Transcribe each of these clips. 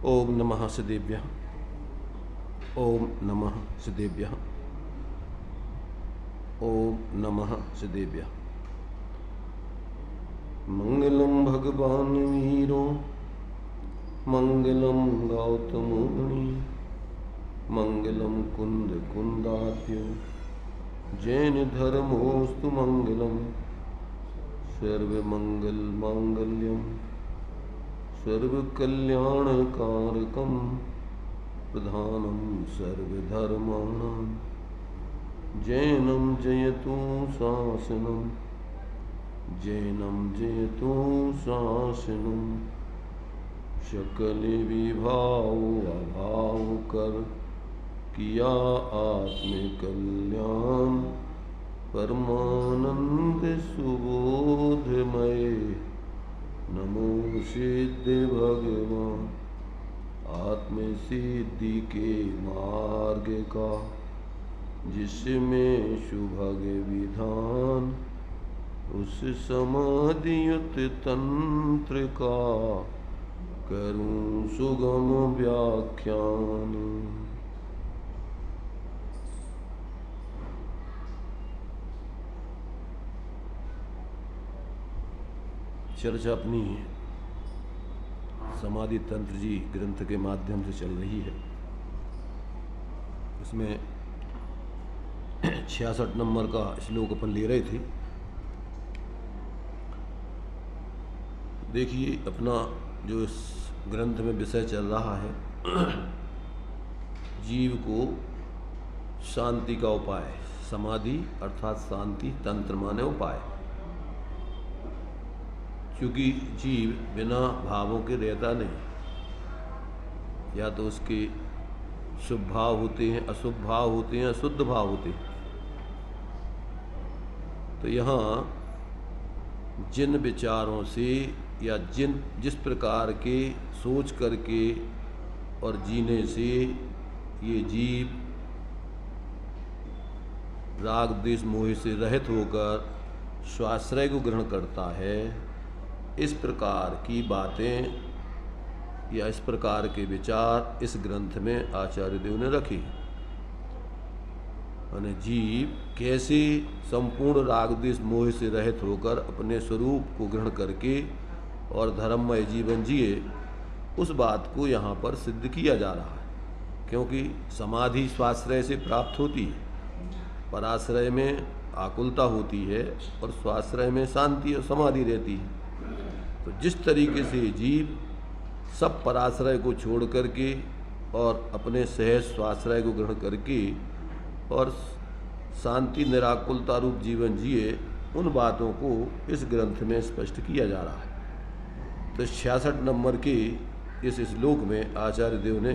ओम नमः सिद्धेभ्यः। ओम नमः सिद्धेभ्यः। ओम नमः सिद्धेभ्यः। मंगलम भगवान वीरो मंगलम गौतम मुनि मंगलम कुंद कुंदाभ्यो जैन धर्मोस्तु मंगलम सर्वमंगल मांगल्यम सर्वकल्याणकारकं प्रधानं सर्वधर्माणां जैनं जयतु शासनं जैनं जयतु शासनं सकल विभाव अभाव कर किया आत्मकल्याण परमानंद सुबोधमय नमो सिद्ध भगवान। आत्म सिद्धि के मार्ग का जिसमें सुभग विधान उस समाधियुत तंत्र का करूं सुगम व्याख्यान। चर्चा अपनी समाधि तंत्र जी ग्रंथ के माध्यम से चल रही है। इसमें 66 नंबर का श्लोक अपन ले रहे थे। देखिए अपना जो इस ग्रंथ में विषय चल रहा है जीव को शांति का उपाय। समाधि अर्थात शांति, तंत्र माने उपाय। क्योंकि जीव बिना भावों के रहता नहीं, या तो उसके शुभ भाव होते हैं, अशुभ भाव होते हैं, अशुद्ध भाव होते हैं। तो यहाँ जिन विचारों से या जिस प्रकार के सोच करके और जीने से ये जीव राग द्वेष मोह से रहित होकर स्वाश्रय को ग्रहण करता है, इस प्रकार की बातें या इस प्रकार के विचार इस ग्रंथ में आचार्य देव ने रखे। यानी जीव कैसे संपूर्ण राग द्वेष मोह से रहित होकर अपने स्वरूप को ग्रहण करके और धर्ममय जीवन जिए, उस बात को यहाँ पर सिद्ध किया जा रहा है। क्योंकि समाधि स्वाश्रय से प्राप्त होती है, पराश्रय में आकुलता होती है और स्वाश्रय में शांति और समाधि रहती है। तो जिस तरीके से जीव सब पराश्रय को छोड़ करके और अपने सहज स्वाश्रय को ग्रहण करके और शांति निराकुलता रूप जीवन जिए, उन बातों को इस ग्रंथ में स्पष्ट किया जा रहा है। तो 66 नंबर के इस श्लोक में आचार्य देव ने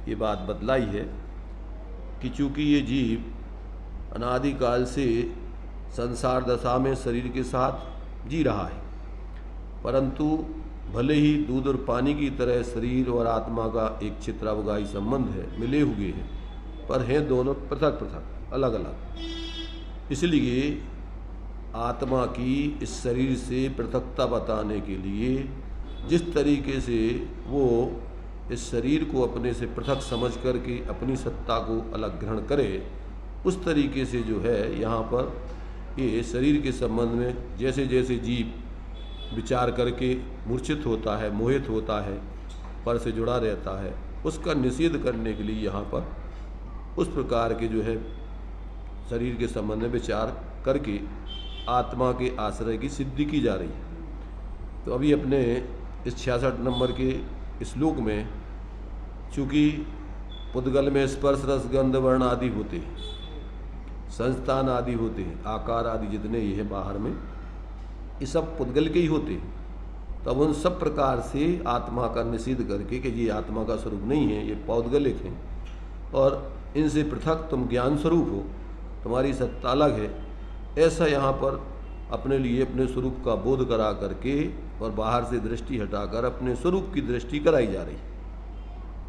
ये बात बतलाई है कि चूँकि ये जीव अनादिकाल से संसार दशा में शरीर के साथ जी रहा है, परंतु भले ही दूध और पानी की तरह शरीर और आत्मा का एक चित्रावगाही संबंध है, मिले हुए हैं, पर हैं दोनों पृथक पृथक, अलग अलग। इसलिए आत्मा की इस शरीर से पृथकता बताने के लिए जिस तरीके से वो इस शरीर को अपने से पृथक समझ करके अपनी सत्ता को अलग ग्रहण करे, उस तरीके से जो है यहाँ पर ये शरीर के संबंध में जैसे जैसे जीव विचार करके मूर्छित होता है, मोहित होता है, पर से जुड़ा रहता है, उसका निषेध करने के लिए यहाँ पर उस प्रकार के जो है शरीर के संबंध में विचार करके आत्मा के आश्रय की सिद्धि की जा रही है। तो अभी अपने इस 66 नंबर के श्लोक में चूँकि पुद्गल में स्पर्श रस गंध वर्ण आदि होते हैं, संस्थान आदि होते हैं, आकार आदि जितने ये हैं बाहर में, ये सब पुद्गल के ही होते हैं। तब उन सब प्रकार से आत्मा का निषेध करके कि ये आत्मा का स्वरूप नहीं है, ये पौद्गलिक हैं और इनसे पृथक तुम ज्ञान स्वरूप हो, तुम्हारी सत्ता अलग है, ऐसा यहाँ पर अपने लिए अपने स्वरूप का बोध करा करके और बाहर से दृष्टि हटाकर अपने स्वरूप की दृष्टि कराई जा रही।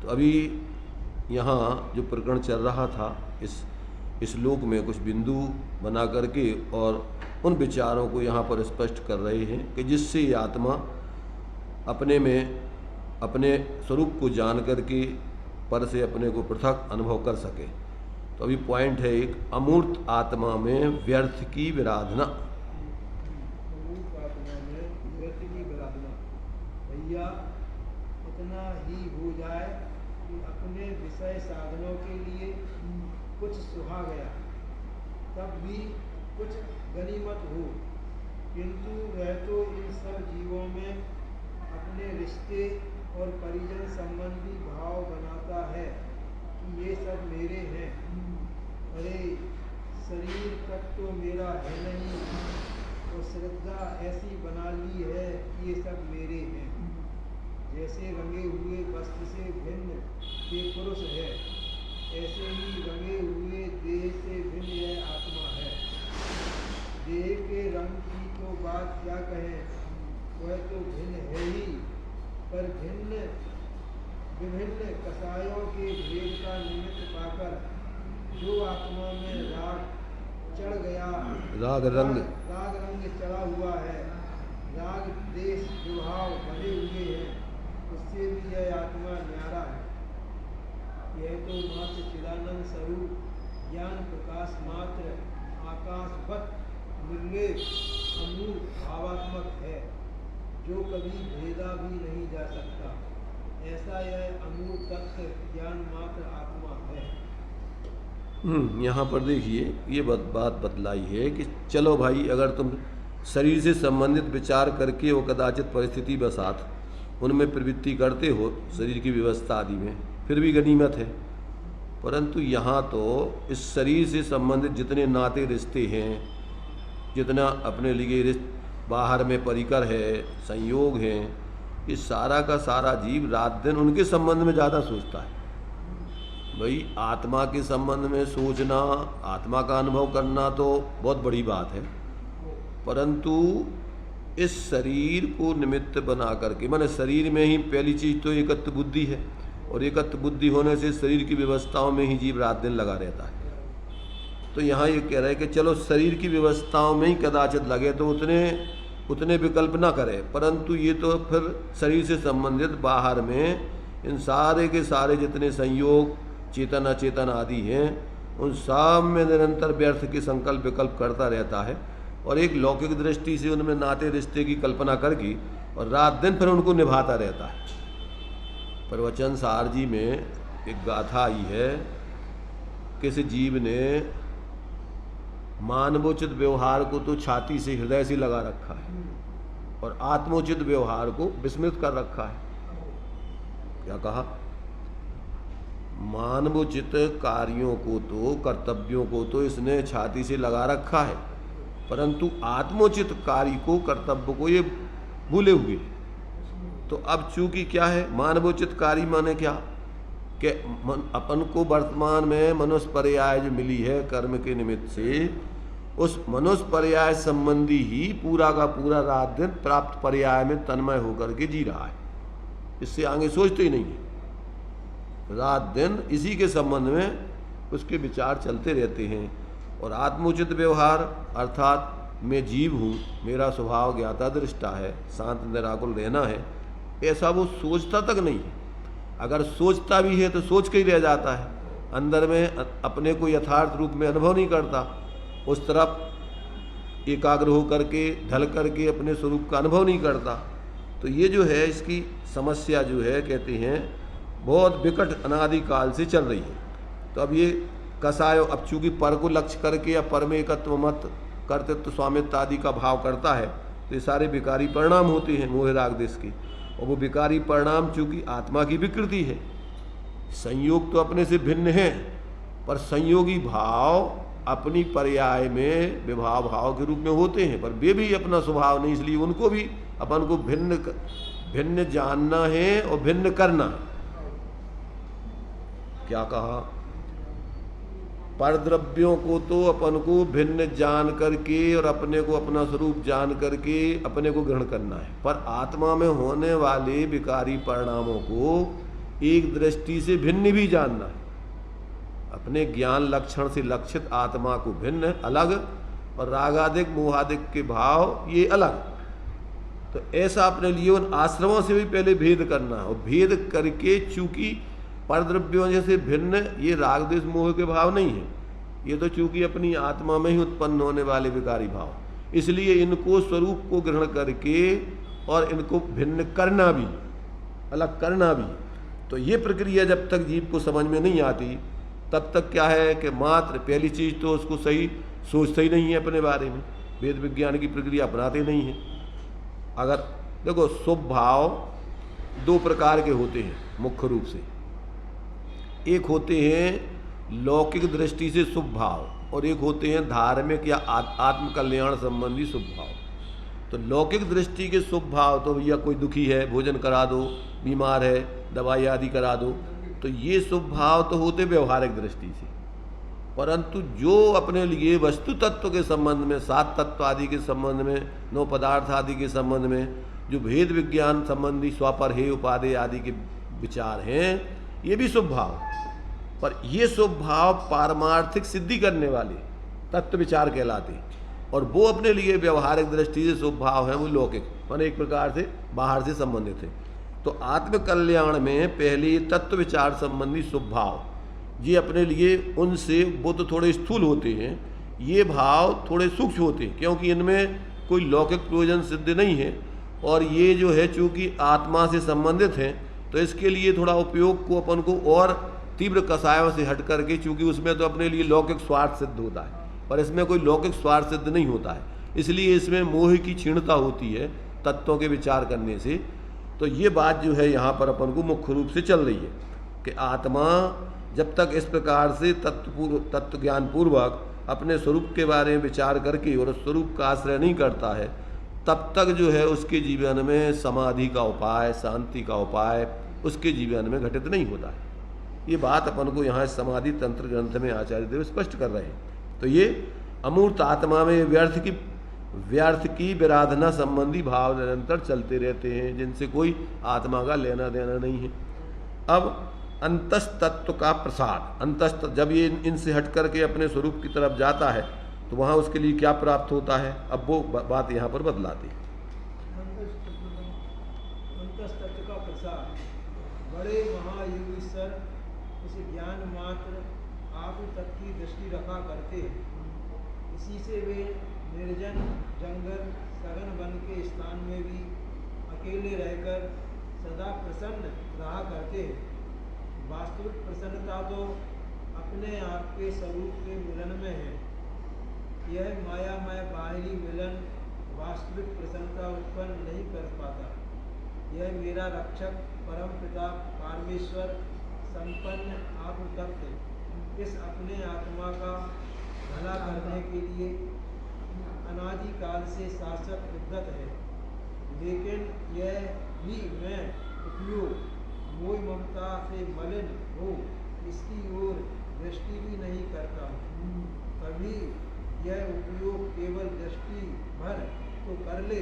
तो अभी यहाँ जो प्रकरण चल रहा था इस श्लोक में कुछ बिंदु बना करके और उन विचारों को यहाँ पर स्पष्ट कर रहे हैं कि जिससे ये आत्मा अपने में अपने स्वरूप को जान करके पर से अपने को पृथक अनुभव कर सके। तो अभी पॉइंट है एक, अमूर्त आत्मा में व्यर्थ की विराधना। अमूर्त आत्मा में व्यर्थ की विराधना। भैया इतना ही हो जाए कि अपने विषय साधनों के लिए कुछ सुहा गया, तब भी कुछ गनीमत हो, किंतु वह तो इन सब जीवों में अपने रिश्ते और परिजन संबंधी भाव बनाता है कि ये सब मेरे हैं। अरे शरीर तक तो मेरा है नहीं, और श्रद्धा ऐसी बना ली है कि ये सब मेरे हैं। जैसे रंगे हुए वस्त्र से भिन्न ये पुरुष है, ऐसे ही रंगे हुए देह से भिन्न यह आत्मा है। देह के रंग की तो बात क्या कहें, वह तो भिन्न है ही, पर भिन्न विभिन्न कसायों के भेद का निमित्त पाकर जो आत्मा में राग चढ़ गया, राग रंग चढ़ा हुआ है, राग देश विभाव बने हुए हैं, उससे भी यह आत्मा न्यारा है। यह तो मात्र चिदानंद स्वरूप ज्ञान प्रकाश मात्र आकाशवत निर्लेप अमूल भावात्मक है, जो कभी भेदा भी नहीं जा सकता। ऐसा यह अमूल तत्व ज्ञान मात्र आत्मा है। यहाँ पर देखिए ये बात बतलाई है कि चलो भाई, अगर तुम शरीर से संबंधित विचार करके वो कदाचित परिस्थिति बसात उनमें प्रवृत्ति करते हो शरीर की व्यवस्था आदि में, फिर भी गनीमत है। परंतु यहाँ तो इस शरीर से संबंधित जितने नाते रिश्ते हैं, जितना अपने लिए बाहर में परिकर है, संयोग हैं, ये सारा का सारा जीव रात दिन उनके संबंध में ज़्यादा सोचता है। भाई आत्मा के संबंध में सोचना, आत्मा का अनुभव करना तो बहुत बड़ी बात है, परंतु इस शरीर को निमित्त बना करके, माने शरीर में ही पहली चीज़ तो एकत्व बुद्धि है, और एकत्व बुद्धि होने से शरीर की व्यवस्थाओं में ही जीव रात दिन लगा रहता है। तो यहाँ ये कह रहे हैं कि चलो शरीर की व्यवस्थाओं में ही कदाचित लगे तो उतने विकल्प ना करे, परंतु ये तो फिर शरीर से संबंधित बाहर में इन सारे के सारे जितने संयोग चेतन अचेतन आदि हैं, उन सब में निरंतर व्यर्थ के संकल्प विकल्प करता रहता है, और एक लौकिक दृष्टि से उनमें नाते रिश्ते की कल्पना करके और रात दिन फिर उनको निभाता रहता है। प्रवचन सार जी में एक गाथा आई है, किसी जीव ने मानवोचित व्यवहार को तो छाती से हृदय से लगा रखा है, और आत्मोचित व्यवहार को विस्मृत कर रखा है। क्या कहा? मानवोचित कार्यों को तो, कर्तव्यों को तो इसने छाती से लगा रखा है, परंतु आत्मोचित कार्य को, कर्तव्य को ये भूले हुए। तो अब चूंकि क्या है, मानवोचित कार्य माने क्या कि अपन को वर्तमान में मनुष्य पर्याय जो मिली है कर्म के निमित्त से, उस मनुष्य पर्याय संबंधी ही पूरा का पूरा रात दिन प्राप्त पर्याय में तन्मय होकर के जी रहा है, इससे आगे सोचते ही नहीं है। रात दिन इसी के संबंध में उसके विचार चलते रहते हैं। और आत्मोचित व्यवहार अर्थात मैं जीव हूँ, मेरा स्वभाव ज्ञाता दृष्टा है, शांत निराकुल रहना है, ऐसा वो सोचता तक नहीं है। अगर सोचता भी है तो सोच के ही रह जाता है, अंदर में अपने को यथार्थ रूप में अनुभव नहीं करता, उस तरफ एकाग्र हो करके ढल करके अपने स्वरूप का अनुभव नहीं करता। तो ये जो है इसकी समस्या जो है, कहते हैं बहुत विकट अनादिकाल से चल रही है। तो अब ये कसाय, अब चूँकि पर को लक्ष्य करके या पर में एकत्व मत कर्तृत्व स्वामित्व आदि का भाव करता है, तो ये सारे विकारी परिणाम होते हैं मोह राग देश के। और वो विकारी परिणाम चूँकि आत्मा की विकृति है, संयोग तो अपने से भिन्न है, पर संयोगी भाव अपनी पर्याय में विभाव भाव के रूप में होते हैं, पर वे भी अपना स्वभाव नहीं, इसलिए उनको भी अपन को भिन्न जानना है और भिन्न करना है। क्या कहा? परद्रव्यों को तो अपन को भिन्न जान करके और अपने को अपना स्वरूप जान करके अपने को ग्रहण करना है, पर आत्मा में होने वाले विकारी परिणामों को एक दृष्टि से भिन्न भी जानना है। अपने ज्ञान लक्षण से लक्षित आत्मा को भिन्न अलग, और रागादिक मोहादिक के भाव ये अलग। तो ऐसा अपने लिए उन आश्रमों से भी पहले भेद करना, और भेद करके चूंकि परद्रव्यों जैसे भिन्न ये राग द्वेष मोह के भाव नहीं है, ये तो चूंकि अपनी आत्मा में ही उत्पन्न होने वाले विकारी भाव, इसलिए इनको स्वरूप को ग्रहण करके और इनको भिन्न करना भी, अलग करना भी। तो ये प्रक्रिया जब तक जीव को समझ में नहीं आती तब तक क्या है कि मात्र पहली चीज़ तो उसको सही सोचता ही नहीं है अपने बारे में, वेद विज्ञान की प्रक्रिया अपनाते नहीं है। अगर देखो शुभ भाव दो प्रकार के होते हैं मुख्य रूप से, एक होते हैं लौकिक दृष्टि से शुभ भाव और एक होते हैं धार्मिक या आत्म कल्याण संबंधी शुभ भाव। तो लौकिक दृष्टि के शुभ भाव तो भैया कोई दुखी है भोजन करा दो, बीमार है दवाई आदि करा दो, तो ये शुभ भाव तो होते व्यवहारिक दृष्टि से। परंतु जो अपने लिए वस्तु तत्व के संबंध में, सात तत्व आदि के संबंध में, नौ पदार्थ आदि के संबंध में जो भेद विज्ञान संबंधी स्वापर हे उपादेय आदि के विचार हैं, ये भी शुभ भाव, पर ये शुभ भाव पारमार्थिक सिद्धि करने वाले तत्व विचार कहलाते हैं, और वो अपने लिए व्यवहारिक दृष्टि से शुभ भाव हैं वो लौकिक, माने एक प्रकार से बाहर से संबंधित है। तो आत्म कल्याण में पहले तत्व विचार संबंधी शुभ भाव, ये अपने लिए उनसे वो तो थोड़े स्थूल होते हैं, ये भाव थोड़े सूक्ष्म होते हैं, क्योंकि इनमें कोई लौकिक प्रयोजन सिद्ध नहीं है, और ये जो है चूँकि आत्मा से संबंधित हैं तो इसके लिए थोड़ा उपयोग को अपन को और तीव्र कसायों से हट करके, चूँकि उसमें तो अपने लिए लौकिक स्वार्थ सिद्ध होता है पर इसमें कोई लौकिक स्वार्थ सिद्ध नहीं होता है, इसलिए इसमें मोह की क्षीणता होती है तत्वों के विचार करने से। तो ये बात जो है यहाँ पर अपन को मुख्य रूप से चल रही है कि आत्मा जब तक इस प्रकार से तत्व ज्ञान पूर्वक अपने स्वरूप के बारे में विचार करके और उस स्वरूप का आश्रय नहीं करता है, तब तक जो है उसके जीवन में समाधि का उपाय, शांति का उपाय उसके जीवन में घटित नहीं होता है। ये बात अपन को यहाँ समाधि तंत्र ग्रंथ में आचार्य देव स्पष्ट कर रहे हैं। तो ये अमूर्त आत्मा में व्यर्थ की विराधना संबंधी भाव निरंतर चलते रहते हैं, जिनसे कोई आत्मा का लेना देना नहीं है। अब अंतस्तत्व का प्रसाद, अंतस्त जब ये इनसे हट करके अपने स्वरूप की तरफ जाता है तो वहाँ उसके लिए क्या प्राप्त होता है, अब वो बात यहाँ पर बदलाती है। अंतस्तत्व का प्रसाद, बड़े महायोगीश्वर इस ज्ञान मात्र आप तक की दृष्टि रखा करते, इसी से वे निर्जन जंगल सघन वन के स्थान में भी अकेले रहकर सदा प्रसन्न रहा करते। वास्तविक प्रसन्नता तो अपने आप के स्वरूप के मिलन में है। यह मायामय बाहरी मिलन वास्तविक प्रसन्नता उत्पन्न नहीं कर पाता। यह मेरा रक्षक परम पिता परमेश्वर संपन्न आत्मतत्व इस अपने आत्मा का भला करने के लिए अनादि काल से शासक उद्यत है, लेकिन यह भी मैं उपयोग मोह ममता से मलिन हो इसकी ओर दृष्टि भी नहीं करता। कभी यह उपयोग केवल दृष्टि भर तो कर ले,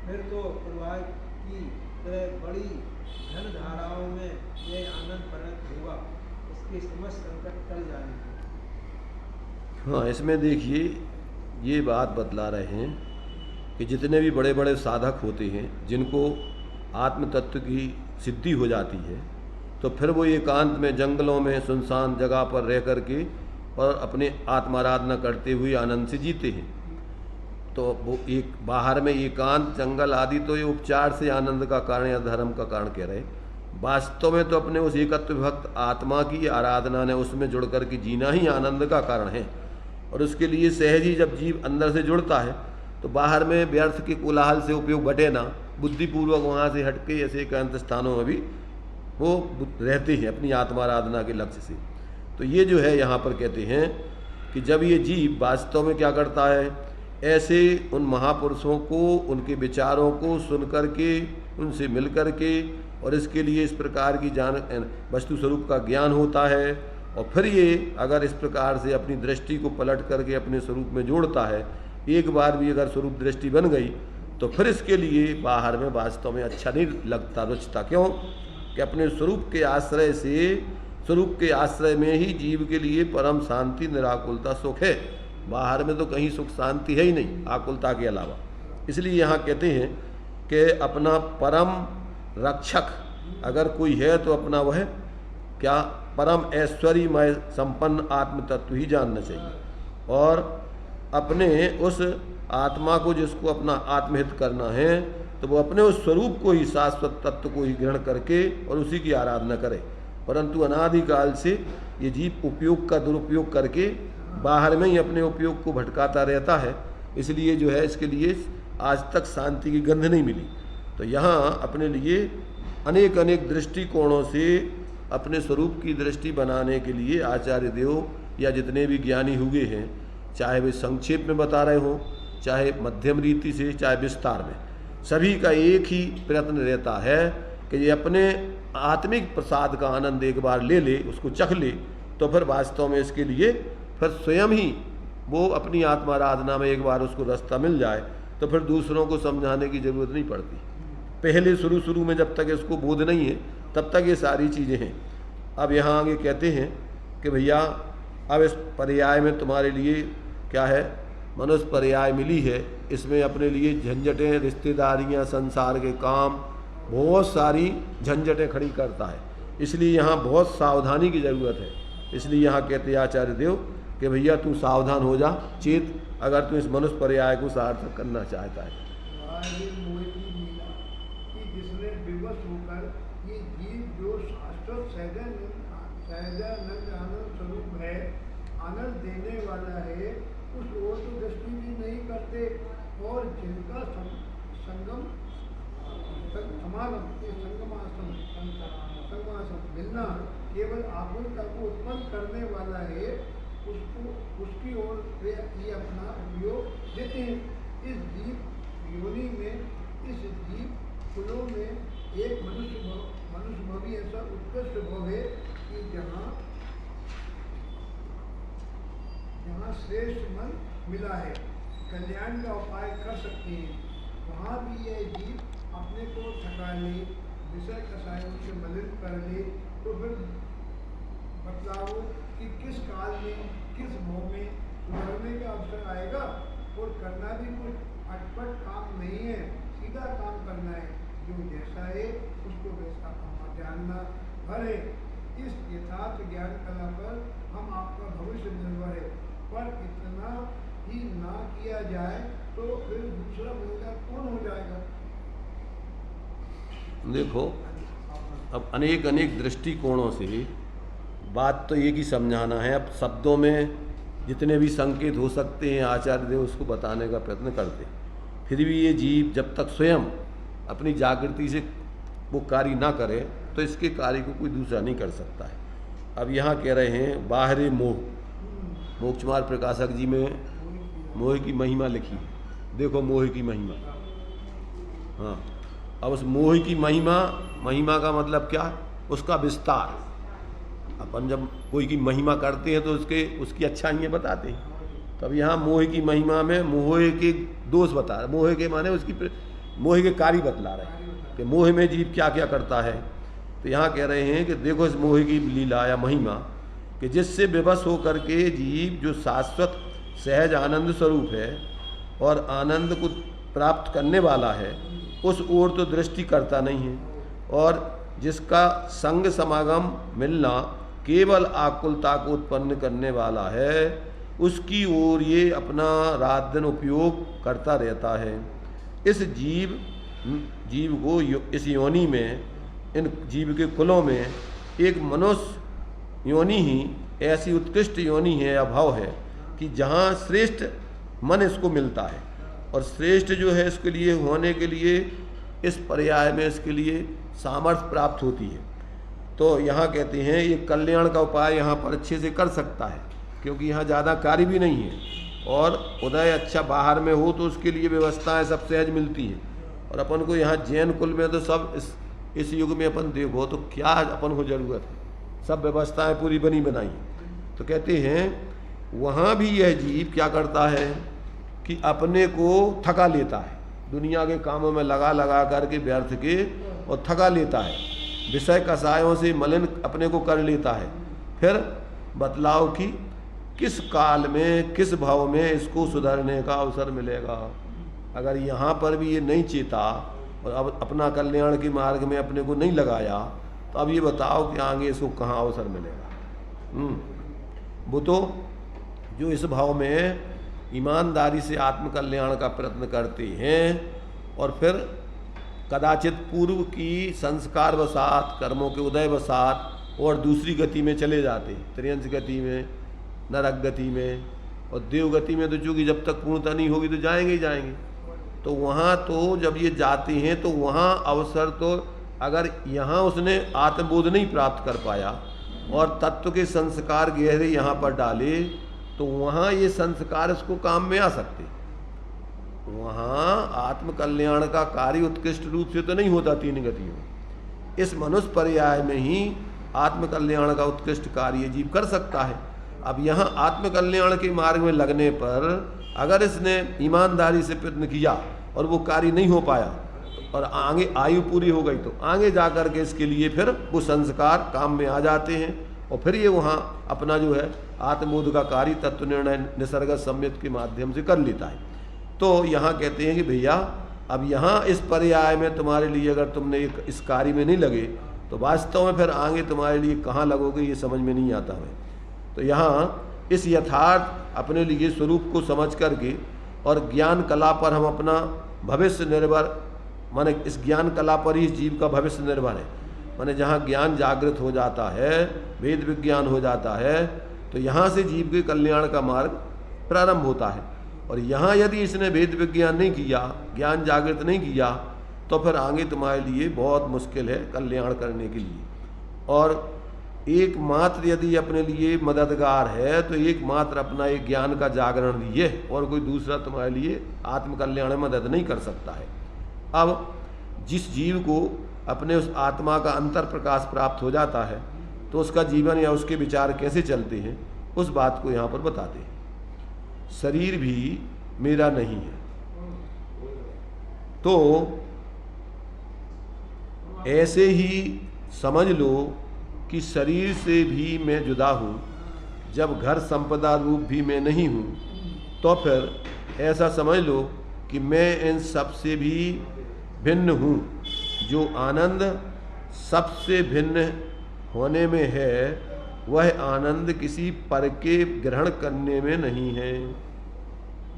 फिर तो प्रवाह की तरह बड़ी धन धाराओं में यह आनंद परिणत होगा, इसके समस्त संकट टल जाएंगे। हाँ, इसमें देखिए ये बात बतला रहे हैं कि जितने भी बड़े बड़े साधक होते हैं जिनको आत्म तत्व की सिद्धि हो जाती है, तो फिर वो एकांत में जंगलों में सुनसान जगह पर रह करके और अपने आत्माराधना करते हुए आनंद से जीते हैं। तो वो एक बाहर में एकांत जंगल आदि तो ये उपचार से आनंद का कारण या धर्म का कारण कह रहे, वास्तव में तो अपने उस एकत्व भक्त आत्मा की आराधना ने उसमें जुड़ करके जीना ही आनंद का कारण है। और उसके लिए सहज ही जब जीव अंदर से जुड़ता है तो बाहर में व्यर्थ के कोलाहल से उपयोग बटे ना, बुद्धिपूर्वक वहाँ से हटके ऐसे एकांत स्थानों में भी वो रहते हैं अपनी आत्माराधना के लक्ष्य से। तो ये जो है यहाँ पर कहते हैं कि जब ये जीव वास्तव में क्या करता है, ऐसे उन महापुरुषों को उनके विचारों को सुन करके उनसे मिल करके और इसके लिए इस प्रकार की जान वस्तु स्वरूप का ज्ञान होता है, और फिर ये अगर इस प्रकार से अपनी दृष्टि को पलट करके अपने स्वरूप में जोड़ता है, एक बार भी अगर स्वरूप दृष्टि बन गई तो फिर इसके लिए बाहर में वास्तव में अच्छा नहीं लगता, रुचता। क्यों कि अपने स्वरूप के आश्रय से, स्वरूप के आश्रय में ही जीव के लिए परम शांति निराकुलता सुख है। बाहर में तो कहीं सुख शांति है ही नहीं आकुलता के अलावा। इसलिए यहाँ कहते हैं कि अपना परम रक्षक अगर कोई है तो अपना वह क्या परम ऐश्वर्यमय संपन्न आत्म तत्व ही जानना चाहिए, और अपने उस आत्मा को जिसको अपना आत्महित करना है तो वो अपने उस स्वरूप को ही, शाश्वत तत्व को ही ग्रहण करके और उसी की आराधना करे। परंतु अनादिकाल से ये जीव उपयोग का दुरुपयोग करके बाहर में ही अपने उपयोग को भटकाता रहता है, इसलिए जो है इसके लिए आज तक शांति की गंध नहीं मिली। तो यहाँ अपने लिए अनेक अनेक दृष्टिकोणों से अपने स्वरूप की दृष्टि बनाने के लिए आचार्य देव या जितने भी ज्ञानी हुए हैं, चाहे वे संक्षेप में बता रहे हों, चाहे मध्यम रीति से, चाहे विस्तार में, सभी का एक ही प्रयत्न रहता है कि ये अपने आत्मिक प्रसाद का आनंद एक बार ले ले, उसको चख ले, तो फिर वास्तव में इसके लिए फिर स्वयं ही वो अपनी आत्माराधना में एक बार उसको रास्ता मिल जाए तो फिर दूसरों को समझाने की ज़रूरत नहीं पड़ती। पहले शुरू में जब तक इसको बोध नहीं है तब तक ये सारी चीज़ें हैं। अब यहाँ आगे कहते हैं कि भैया अब इस पर्याय में तुम्हारे लिए क्या है, मनुष्य पर्याय मिली है, इसमें अपने लिए झंझटें, रिश्तेदारियाँ, संसार के काम, बहुत सारी झंझटें खड़ी करता है, इसलिए यहाँ बहुत सावधानी की ज़रूरत है। इसलिए यहाँ कहते हैं आचार्य देव कि भैया तू सावधान हो जा, चेत, अगर तू इस मनुष्य पर्याय को सार्थक करना चाहता है। जिसने विवश होकर ये जीव जो शाश्वत सहजानंद आनंद स्वरूप है, आनंद देने वाला है, उस ओर तो दृष्टि भी नहीं करते, और जिनका संगमासम मिलना केवल आकुलता को उत्पन्न करने वाला है, उसकी ओर वे ये अपना उपयोग देते हैं। इस जीव योनि में, इस जीव कुलों में एक मनुष्य भाव ही ऐसा उत्कृष्ट भाव है कि जहाँ श्रेष्ठ मन मिला है, कल्याण का उपाय कर सकते हैं, वहाँ भी यह जीव अपने को थका ले, विषय कसायों से मलिन कर ले, तो फिर बतलाओ कि किस काल में, किस भाव में सुधरने का अवसर आएगा। और करना भी कुछ अटपट काम नहीं है, सीधा काम करना है, जो जैसा है उसको वैसा जानना भर है। इस यथार्थ ज्ञान कला पर हम आपका भविष्य निर्भर है, पर इतना ही ना किया जाए तो फिर दूसरा बंदा कौन हो जाएगा। देखो, अब अनेक अनेक दृष्टिकोणों से बात तो एक ही समझाना है। अब शब्दों में जितने भी संकेत हो सकते हैं आचार्य देव उसको बताने का प्रयत्न करते हैं। फिर भी ये जीव जब तक स्वयं अपनी जागृति से वो कार्य ना करे तो इसके कार्य को कोई दूसरा नहीं कर सकता है। अब यहाँ कह रहे हैं बाहरी मोह, मोक्षमार्ग प्रकाशक जी में मोह की महिमा लिखी। देखो मोह की महिमा, हाँ, अब उस मोह की महिमा का मतलब क्या, उसका विस्तार। अपन जब कोई की महिमा करते हैं तो उसकी अच्छाइयाँ बताते हैं। तब यहाँ मोह की महिमा में मोह के दोष बता रहे, मोह के माने उसकी मोह के कार्य बतला रहे हैं कि मोह में जीव क्या क्या करता है। तो यहाँ कह रहे हैं कि देखो इस मोह की लीला या महिमा कि जिससे विवश होकर के जीव जो शाश्वत सहज आनंद स्वरूप है और आनंद को प्राप्त करने वाला है, उस ओर तो दृष्टि करता नहीं है, और जिसका संग समागम मिलना केवल आकुलता को उत्पन्न करने वाला है, उसकी ओर ये अपना रात दिन उपयोग करता रहता है। इस जीव को इस योनि में, इन जीव के कुलों में एक मनुष्य योनि ही ऐसी उत्कृष्ट योनि है या भाव है कि जहाँ श्रेष्ठ मन इसको मिलता है, और श्रेष्ठ जो है इसके लिए होने के लिए इस पर्याय में इसके लिए सामर्थ्य प्राप्त होती है। तो यहाँ कहते हैं ये कल्याण का उपाय यहाँ पर अच्छे से कर सकता है, क्योंकि यहाँ ज़्यादा कार्य भी नहीं है, और उदय अच्छा बाहर में हो तो उसके लिए व्यवस्थाएं सब सहज मिलती हैं। और अपन को यहाँ जैन कुल में तो सब इस युग में अपन देखो तो क्या अपन को ज़रूरत है, सब व्यवस्थाएं पूरी बनी बनाई। तो कहते हैं वहाँ भी यह जीव क्या करता है कि अपने को थका लेता है, दुनिया के कामों में लगा करके व्यर्थ के, और थका लेता है, विषय कसायों से मलिन अपने को कर लेता है। फिर बतलाव कि किस काल में, किस भाव में इसको सुधरने का अवसर मिलेगा। अगर यहाँ पर भी ये नहीं चेता और अब अपना कल्याण के मार्ग में अपने को नहीं लगाया, तो अब ये बताओ कि आगे इसको कहाँ अवसर मिलेगा। वो तो जो इस भाव में ईमानदारी से आत्मकल्याण का प्रयत्न करते हैं और फिर कदाचित पूर्व की संस्कार वसात, कर्मों के उदय वसात और दूसरी गति में चले जाते हैं, त्रियंश गति में, नरक गति में और देव गति में, तो चूँकि जब तक पूर्णता नहीं होगी तो जाएंगे ही जाएंगे। तो वहाँ तो जब ये जाते हैं तो वहाँ अवसर, तो अगर यहाँ उसने आत्मबोध नहीं प्राप्त कर पाया और तत्व के संस्कार गहरे यहाँ पर डाले, तो वहाँ ये संस्कार इसको काम में आ सकते। वहाँ आत्मकल्याण का कार्य उत्कृष्ट रूप से तो नहीं होता तीन गतियों, इस मनुष्य पर्याय में ही आत्मकल्याण का उत्कृष्ट कार्य जीव कर सकता है। अब यहाँ आत्मकल्याण के मार्ग में लगने पर अगर इसने ईमानदारी से प्रयत्न किया और वो कार्य नहीं हो पाया और आगे आयु पूरी हो गई, तो आगे जा कर के इसके लिए फिर वो संस्कार काम में आ जाते हैं और फिर ये वहाँ अपना जो है आत्मबोध का कार्य तत्व निर्णय निसर्ग सम्यत के माध्यम से कर लेता है। तो यहाँ कहते हैं कि भैया अब यहाँ इस पर्याय में तुम्हारे लिए अगर तुमने इस कार्य में नहीं लगे तो वास्तव में फिर आगे तुम्हारे लिए कहाँ लगोगे ये समझ में नहीं आता हमें। तो यहाँ इस यथार्थ अपने लिए स्वरूप को समझ करके और ज्ञान कला पर हम अपना भविष्य निर्भर, माने इस ज्ञान कला पर ही जीव का भविष्य निर्भर है। माने जहाँ ज्ञान जागृत हो जाता है, वेद विज्ञान हो जाता है, तो यहाँ से जीव के कल्याण का मार्ग प्रारंभ होता है। और यहाँ यदि इसने वेद विज्ञान नहीं किया, ज्ञान जागृत नहीं किया, तो फिर आगे तुम्हारे लिए बहुत मुश्किल है कल्याण करने के लिए। और एकमात्र यदि अपने लिए मददगार है तो एकमात्र अपना एक ज्ञान का जागरण लिए, और कोई दूसरा तुम्हारे लिए आत्मकल्याण में मदद नहीं कर सकता है। अब जिस जीव को अपने उस आत्मा का अंतर प्रकाश प्राप्त हो जाता है तो उसका जीवन या उसके विचार कैसे चलते हैं उस बात को यहाँ पर बताते हैं। शरीर भी मेरा नहीं है, तो ऐसे ही समझ लो कि शरीर से भी मैं जुदा हूँ। जब घर संपदा रूप भी मैं नहीं हूँ, तो फिर ऐसा समझ लो कि मैं इन सब से भी भिन्न हूँ। जो आनंद सबसे भिन्न होने में है, वह आनंद किसी पर के ग्रहण करने में नहीं है।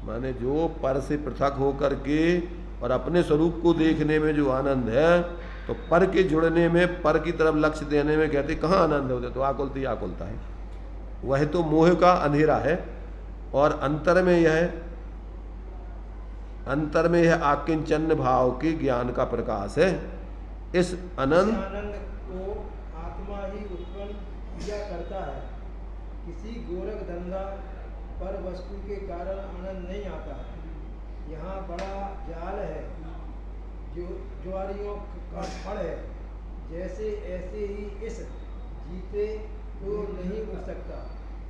माने जो पर से पृथक होकर के और अपने स्वरूप को देखने में जो आनंद है, तो पर के जुड़ने में, पर की तरफ लक्ष्य देने में कहते कहाँ आनंद होता है, तो आकुलता ही आकुलता है। वह तो मोह का अंधेरा है और अंतर में यह आकिंचन भाव के ज्ञान का प्रकाश है। इस आनंद को आत्मा ही उत्पन्न किया करता है। किसी गोरख धंधा पर वस्तु के कारण आनंद नहीं आता है। यहाँ बड़ा जाल है, जो ज्वारियों का फल है। जैसे ऐसे ही इस जीते तो नहीं उठ सकता।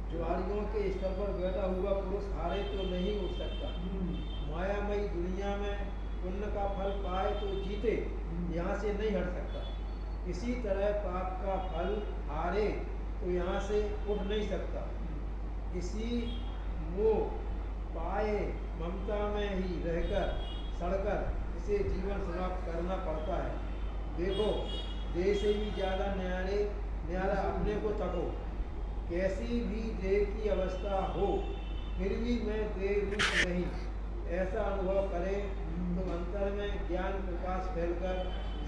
ज्वारियों के स्तर पर बैठा हुआ पुरुष हारे तो नहीं उठ सकता। मायामयी दुनिया में पुण्य का फल पाए तो जीते, यहाँ से नहीं हट सकता। इसी तरह पाप का फल हारे तो यहाँ से उठ नहीं सकता। इसी मोह पाए ममता में ही रहकर सड़कर इसे जीवन समाप्त करना पड़ता है। देखो, देह से भी ज्यादा न्यारा अपने को तको। कैसी भी देह की अवस्था हो, फिर भी मैं देह रूप नहीं, ऐसा अनुभव करे तो अंतर में ज्ञान प्रकाश फैलकर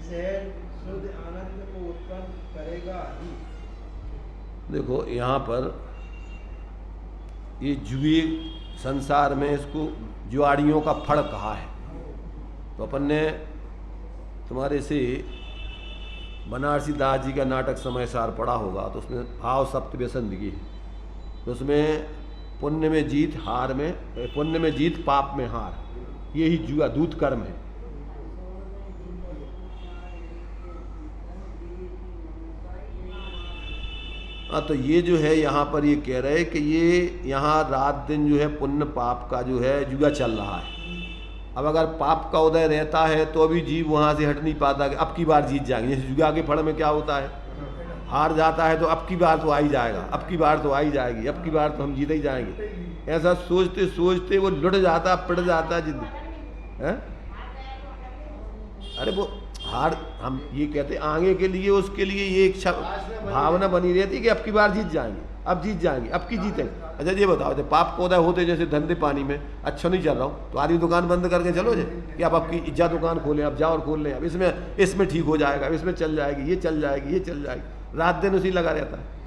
सहज शुद्ध आनंद को उत्पन्न करेगा ही। देखो यहाँ पर ये जुए संसार में इसको जुआड़ियों का फड़ कहा है। तो अपन ने तुम्हारे से बनारसी दास जी का नाटक समय सार पढ़ा होगा, तो उसमें भाव सप्त व्यसन दिए हैं। तो उसमें पुण्य में जीत, हार में, पुण्य में जीत, पाप में हार, ये ही जुआ दूत कर्म है। तो ये जो है यहाँ पर ये कह रहे हैं कि ये यहाँ रात दिन जो है पुण्य पाप का जो है जुआ चल रहा है। अब अगर पाप का उदय रहता है तो अभी जीव वहाँ से हट नहीं पाता कि अब की बार जीत जाएंगे। जैसे जुआ के फड़ में क्या होता है, हार जाता है तो अब की बार तो आ ही जाएगा, अब की बार तो आ ही जाएगी, अब की बार तो हम जीते ही जाएंगे। ऐसा सोचते सोचते वो लुट जाता, पिट जाता जिद है। अरे वो हार, हम ये कहते आगे के लिए, उसके लिए ये इच्छा भावना बनी रहती है कि अब की बार जीत जाएंगे, अब जीत जाएंगे, अब की जीतेंगे। अच्छा ये बताओ, जब पाप पौधा होते जैसे धंधे पानी में अच्छा नहीं चल रहा हो तो आदमी दुकान बंद करके चलो जे कि अब आपकी इज्जा दुकान खोलें, अब जाओ और खोल लें, अब इसमें ठीक हो जाएगा, अब इसमें चल जाएगी, ये चल जाएगी, ये चल जाएगी, रात दिन उसी लगा रहता है।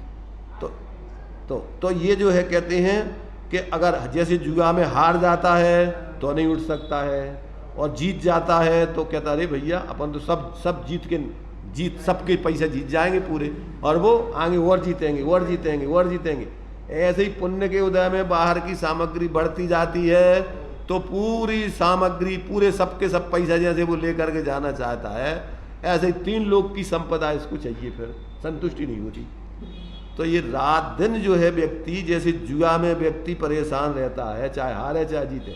तो ये जो है कहते हैं कि अगर जैसे जुआ में हार जाता है तो नहीं उठ सकता है, और जीत जाता है तो कहता अरे भैया अपन तो सब जीत सबके पैसे जीत जाएंगे पूरे, और वो आगे और जीतेंगे और जीतेंगे और जीतेंगे। ऐसे ही पुण्य के उदय में बाहर की सामग्री बढ़ती जाती है तो पूरी सामग्री पूरे सबके सब पैसा जैसे वो लेकर के जाना चाहता है, ऐसे ही 3 लोग की संपदा इसको चाहिए, फिर संतुष्टि नहीं होती। तो ये रात दिन जो है व्यक्ति, जैसे जुआ में व्यक्ति परेशान रहता है चाहे हारे चाहे जीते,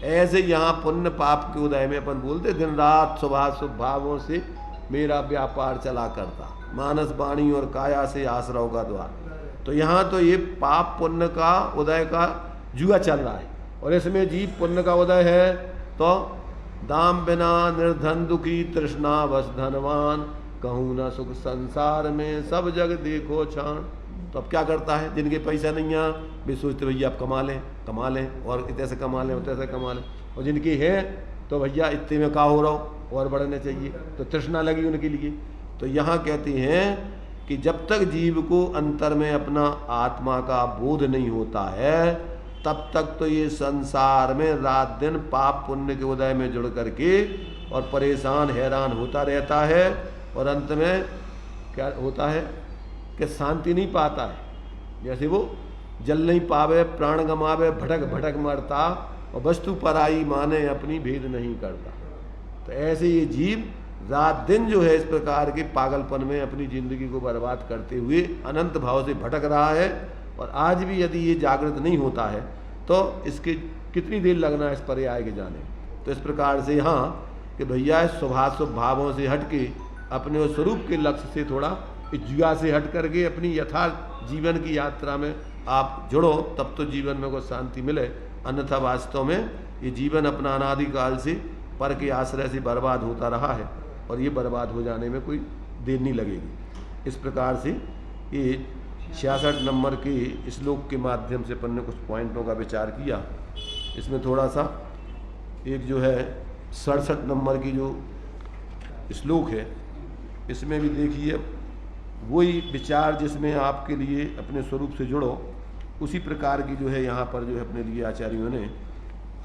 ऐसे यहाँ पुण्य पाप के उदय में अपन बोलते दिन रात शुभ भावों से मेरा व्यापार चला करता, मानस वाणी और काया से आश्रव का द्वार। तो यहाँ तो ये पाप पुण्य का उदय का जुआ चल रहा है, और इसमें जीव पुण्य का उदय है तो दाम बिना निर्धन दुखी तृष्णा बस धनवान, कहूँ ना सुख संसार में सब जग देखो छान। तो अब क्या करता है, जिनके पैसा नहीं है वे सोचते भैया आप कमा लें और इतने से कमा लें उतने से कमा लें, और जिनकी है तो भैया इतने में का हो रहा हो और बढ़ने चाहिए, तो तृष्णा लगी उनके लिए। तो यहाँ कहते हैं कि जब तक जीव को अंतर में अपना आत्मा का बोध नहीं होता है तब तक तो ये संसार में रात दिन पाप पुण्य के उदय में जुड़ करके और परेशान हैरान होता रहता है, और अंत में क्या होता है कि शांति नहीं पाता है। जैसे वो जल नहीं पावे प्राण गमावे भटक भटक मरता, और वस्तु पराई माने अपनी भेद नहीं करता। तो ऐसे ये जीव रात दिन जो है इस प्रकार के पागलपन में अपनी जिंदगी को बर्बाद करते हुए अनंत भाव से भटक रहा है, और आज भी यदि ये जागृत नहीं होता है तो इसके कितनी देर लगना है इस पर्याय के जाने। तो इस प्रकार से यहाँ कि भैया शुभाशुभ भावों से हट के अपने उस स्वरूप के लक्ष्य से थोड़ा इस जुआ से हट करके अपनी यथार्थ जीवन की यात्रा में आप जुड़ो, तब तो जीवन में कोई शांति मिले। अन्यथा वास्तव में ये जीवन अपना अनादिकाल से पर के आश्रय से बर्बाद होता रहा है, और ये बर्बाद हो जाने में कोई देर नहीं लगेगी। इस प्रकार से ये 66 नंबर के श्लोक के माध्यम से अपन ने कुछ पॉइंटों का विचार किया। इसमें थोड़ा सा एक जो है 67 नंबर की जो श्लोक है इसमें भी देखिए वही विचार जिसमें आपके लिए अपने स्वरूप से जुड़ो, उसी प्रकार की जो है यहाँ पर जो है अपने लिए आचार्यों ने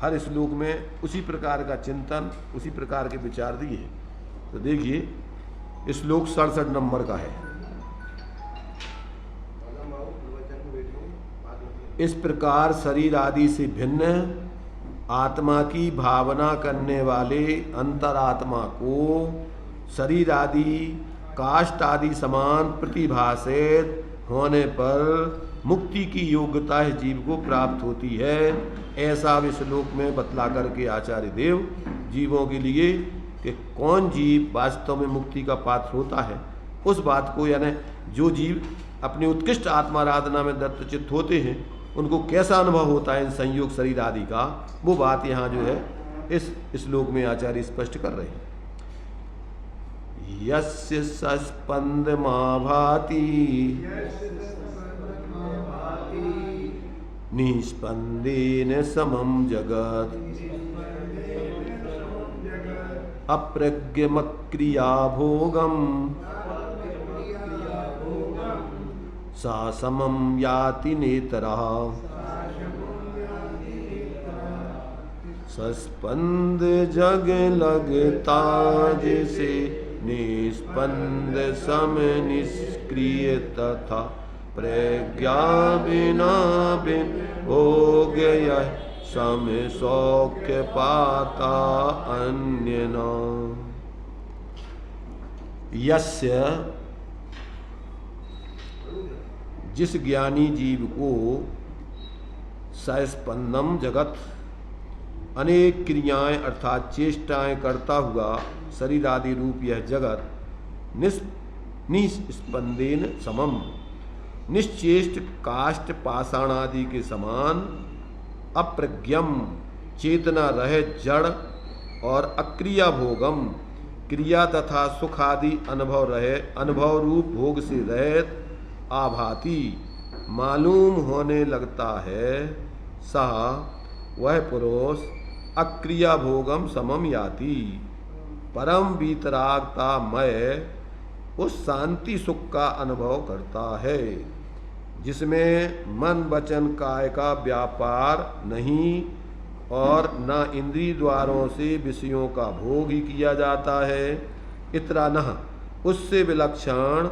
हर श्लोक में उसी प्रकार का चिंतन उसी प्रकार के विचार दिए। तो देखिए श्लोक 67 नंबर का है। इस प्रकार शरीर आदि से भिन्न आत्मा की भावना करने वाले अंतरात्मा को शरीर आदि काष्ठ आदि समान प्रतिभाषित होने पर मुक्ति की योग्यता है जीव को प्राप्त होती है। ऐसा इस श्लोक में बतला करके आचार्य देव जीवों के लिए कि कौन जीव वास्तव में मुक्ति का पात्र होता है उस बात को, यानी जो जीव अपनी उत्कृष्ट आत्माराधना में दत्तचित्त होते हैं उनको कैसा अनुभव होता है इन संयोग शरीर आदि का, वो बात यहाँ जो है इस श्लोक में आचार्य स्पष्ट कर रहे हैं। यस्य सस्पंदमा भाति निस्पंदेन समम जगत् अप्रज्ञमक्रिया भोगम सा समम याति नेतरः। सस्पंद जग लगता जैसे निस्पंद सम निष्क्रिय तथा प्रज्ञा बिना बिन हो गया सम सौख्य पाता अन्य न। यस्य जिस ज्ञानी जीव को सस्पंदम जगत अनेक क्रियाएं अर्थात चेष्टाएं करता हुआ शरीर आदि रूप यह जगत निस्पंदेन समम निश्चेष्ट काष्ठ पाषाण आदि के समान अप्रज्ञम चेतना रहे जड़ और अक्रिया भोगम क्रिया तथा सुख आदि अनुभव रूप भोग से रहित आभाति मालूम होने लगता है, सह वह पुरुष अक्रिया भोगम समम याति, परम वीतरागतामय उस शांति सुख का अनुभव करता है जिसमें मन वचन काय का व्यापार नहीं और न इंद्रिय द्वारों से विषयों का भोग ही किया जाता है। इतरा न उससे विलक्षण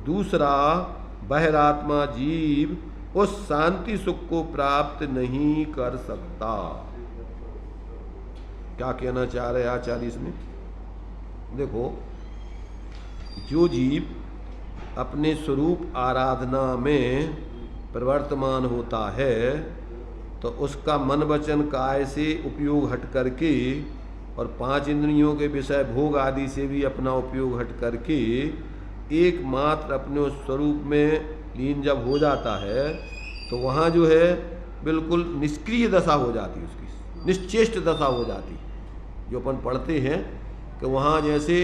दूसरा बहिरात्मा जीव उस शांति सुख को प्राप्त नहीं कर सकता। क्या कहना चाह रहे आचार्य इसमें? देखो, जो जीव अपने स्वरूप आराधना में प्रवर्तमान होता है तो उसका मन वचन काय से उपयोग हट करके और 5 इंद्रियों के विषय भोग आदि से भी अपना उपयोग हट करके एकमात्र अपने उस स्वरूप में लीन जब हो जाता है तो वहाँ जो है बिल्कुल निष्क्रिय दशा हो जाती है, उसकी निश्चेष्ट दशा हो जाती। जो अपन पढ़ते हैं कि वहाँ जैसे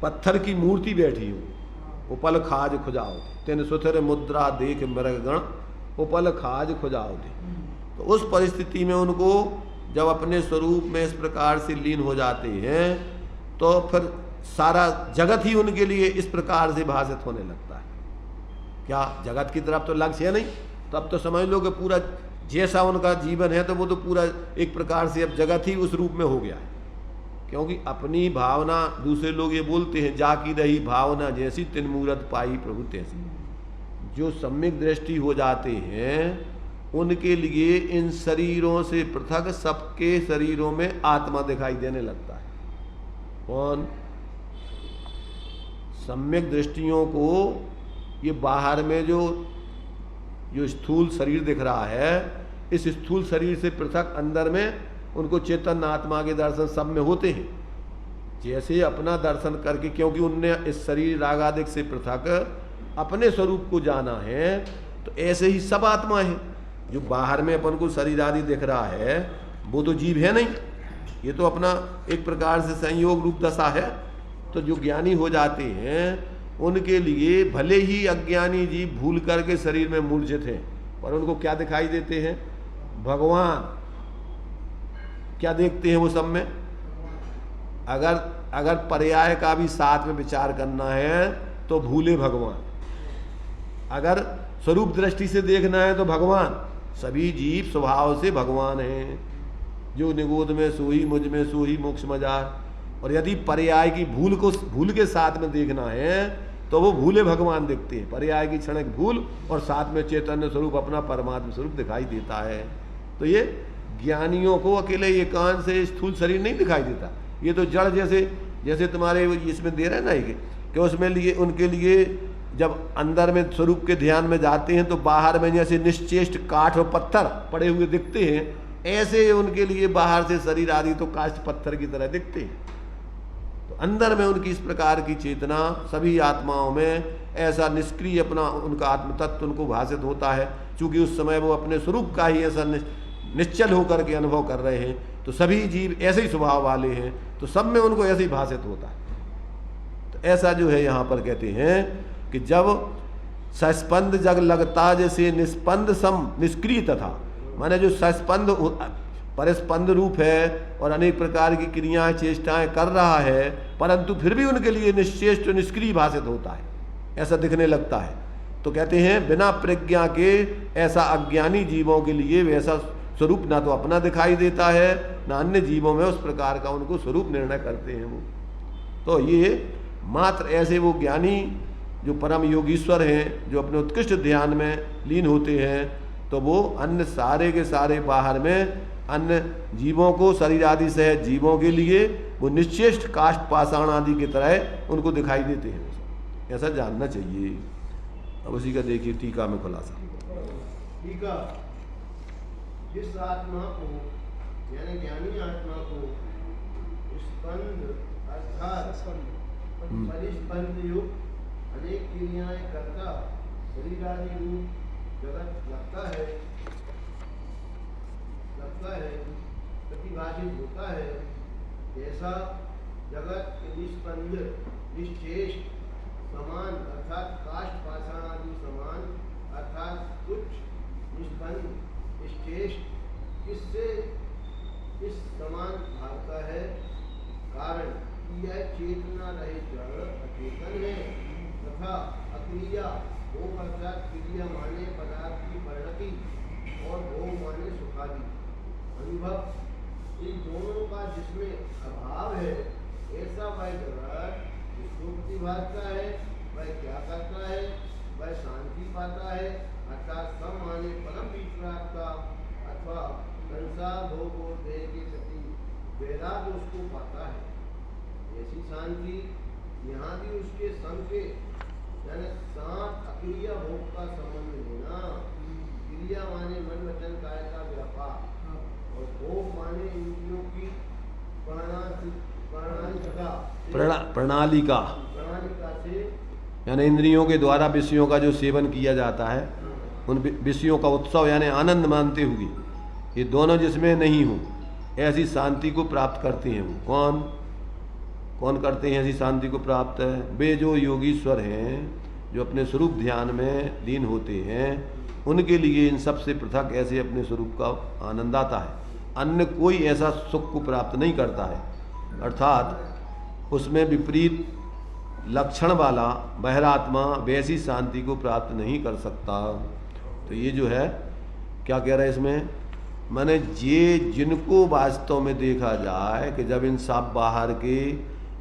पत्थर की मूर्ति बैठी हो, उपल खाज खुजाओ तेन सुथर मुद्रा देख मृगगण उपल खाज खुजाओ थे। तो उस परिस्थिति में उनको जब अपने स्वरूप में इस प्रकार से लीन हो जाते हैं तो फिर सारा जगत ही उनके लिए इस प्रकार से भाषित होने लगता है। क्या जगत की तरफ तो लक्ष्य है नहीं, तब तो समझ लो कि पूरा जैसा उनका जीवन है तो वो तो पूरा एक प्रकार से अब जगत ही उस रूप में हो गया है। क्योंकि अपनी भावना, दूसरे लोग ये बोलते हैं जाकी रही भावना जैसी तिन मूरत पाई प्रभु तैसी। जो सम्यक दृष्टि हो जाते हैं उनके लिए इन शरीरों से पृथक सबके शरीरों में आत्मा दिखाई देने लगता है। कौन? सम्यक दृष्टियों को ये बाहर में जो स्थूल शरीर दिख रहा है, इस स्थूल शरीर से पृथक अंदर में उनको चेतन आत्मा के दर्शन सब में होते हैं। जैसे अपना दर्शन करके, क्योंकि उनने इस शरीर रागादिक से पृथक अपने स्वरूप को जाना है, तो ऐसे ही सब आत्मा है। जो बाहर में अपन को शरीर आदि दिख रहा है वो तो जीव है नहीं, ये तो अपना एक प्रकार से संयोग रूप दशा है। तो जो ज्ञानी हो जाते हैं उनके लिए भले ही अज्ञानी जीव भूल करके शरीर में मूर्छित हैं, पर उनको क्या दिखाई देते हैं? भगवान। क्या देखते हैं वो सब में? अगर पर्याय का भी साथ में विचार करना है तो भूले भगवान, अगर स्वरूप दृष्टि से देखना है तो भगवान। सभी जीव स्वभाव से भगवान हैं। जो निगोद में सोही मुझ में सोही मोक्ष मजार। और यदि पर्याय की भूल के साथ में देखना है तो वो भूले भगवान दिखते हैं। पर्याय की क्षणिक भूल और साथ में चैतन्य स्वरूप अपना परमात्मा स्वरूप दिखाई देता है। तो ये ज्ञानियों को अकेले एकांत से स्थूल शरीर नहीं दिखाई देता। ये तो जड़ जैसे तुम्हारे इसमें दे रहे हैं ना कि उसमें लिए उनके लिए जब अंदर में स्वरूप के ध्यान में जाते हैं तो बाहर में जैसे निश्चेष्ट काठ और पत्थर पड़े हुए दिखते हैं, ऐसे उनके लिए बाहर से शरीर आदि तो काष्ठ पत्थर की तरह दिखते हैं। तो अंदर में उनकी इस प्रकार की चेतना सभी आत्माओं में ऐसा निष्क्रिय अपना उनका आत्म तत्व उनको भाषित होता है। चूंकि उस समय वो अपने स्वरूप का ही ऐसा निश्चल होकर के अनुभव कर रहे हैं, तो सभी जीव ऐसे ही स्वभाव वाले हैं, तो सब में उनको ऐसे ही भाषित होता है। तो ऐसा जो है यहाँ पर कहते हैं कि जब सस्पंद जग लगता जैसे निस्पंद सम निष्क्रिय तथा, माने जो सस्पंद परिस्पंद रूप है और अनेक प्रकार की क्रियाएं चेष्टाएं कर रहा है, परंतु फिर भी उनके लिए निश्चेष्ट निष्क्रिय भाषित होता है, ऐसा दिखने लगता है। तो कहते हैं बिना प्रज्ञा के ऐसा अज्ञानी जीवों के लिए वैसा स्वरूप ना तो अपना दिखाई देता है, ना अन्य जीवों में उस प्रकार का उनको स्वरूप निर्णय करते हैं वो। तो ये मात्र ऐसे वो ज्ञानी जो परम योगीश्वर हैं, जो अपने उत्कृष्ट ध्यान में लीन होते हैं, तो वो अन्य सारे के सारे बाहर में अन्य जीवों को, शरीर आदि से जीवों के लिए वो निश्चेष्ट काष्ठ पाषाण आदि की तरह उनको दिखाई देते हैं। ऐसा जानना चाहिए। अब उसी का देखिए टीका में खुलासा। टीका, जिस आत्मा को यानी ज्ञानी आत्मा को स्पंद अर्थात परिस्पंद युक्त अनेक क्रियाएं करता शरीर आदि रूप जगत लगता है, प्रतिभाषित होता है, ऐसा जगत के निष्पंद निश्चेष्ट समान अर्थात काष्ठ पाषाण आदि समान अर्थात तुच्छ निष्पंद निश्चेष्ट किससे इस समान भागता है। कारण कि यह चेतना रहित जड़ अचेतन है तथा अक्रिया भोग अर्थात क्रिया माने पदार्थ की परिणति और भोग माने सुखादि अनुभव इन दोनों का जिसमें अभाव है ऐसा वह जगत जिसको प्रतिभाता है वह क्या करता है, वह शांति पाता है अर्थात सम माने परम विश्रांता अथवा संसार भोग और देह के प्रति वैराग्य उसको पाता है। ऐसी शांति यहाँ भी उसके सम के यानी साथ अक्रिया भोग का संबंध लेना। क्रिया माने मन वचन काया का व्यापार और भोग माने इंद्रियों की प्रणाली का से यानी इंद्रियों के द्वारा विषयों का जो सेवन किया जाता है उन विषयों का उत्सव यानी आनंद मानते हुए ये दोनों जिसमें नहीं हो ऐसी शांति को प्राप्त करते हैं। वो कौन कौन करते हैं ऐसी शांति को प्राप्त है? वे जो योगीश्वर हैं जो अपने स्वरूप ध्यान में लीन होते हैं उनके लिए इन सब से पृथक ऐसे अपने स्वरूप का आनंद आता है। अन्य कोई ऐसा सुख को प्राप्त नहीं करता है अर्थात उसमें विपरीत लक्षण वाला बहिरात्मा वैसी शांति को प्राप्त नहीं कर सकता। तो ये जो है क्या कह रहा है इसमें, माने ये जिनको वास्तव में देखा जाए कि जब इन सब बाहर के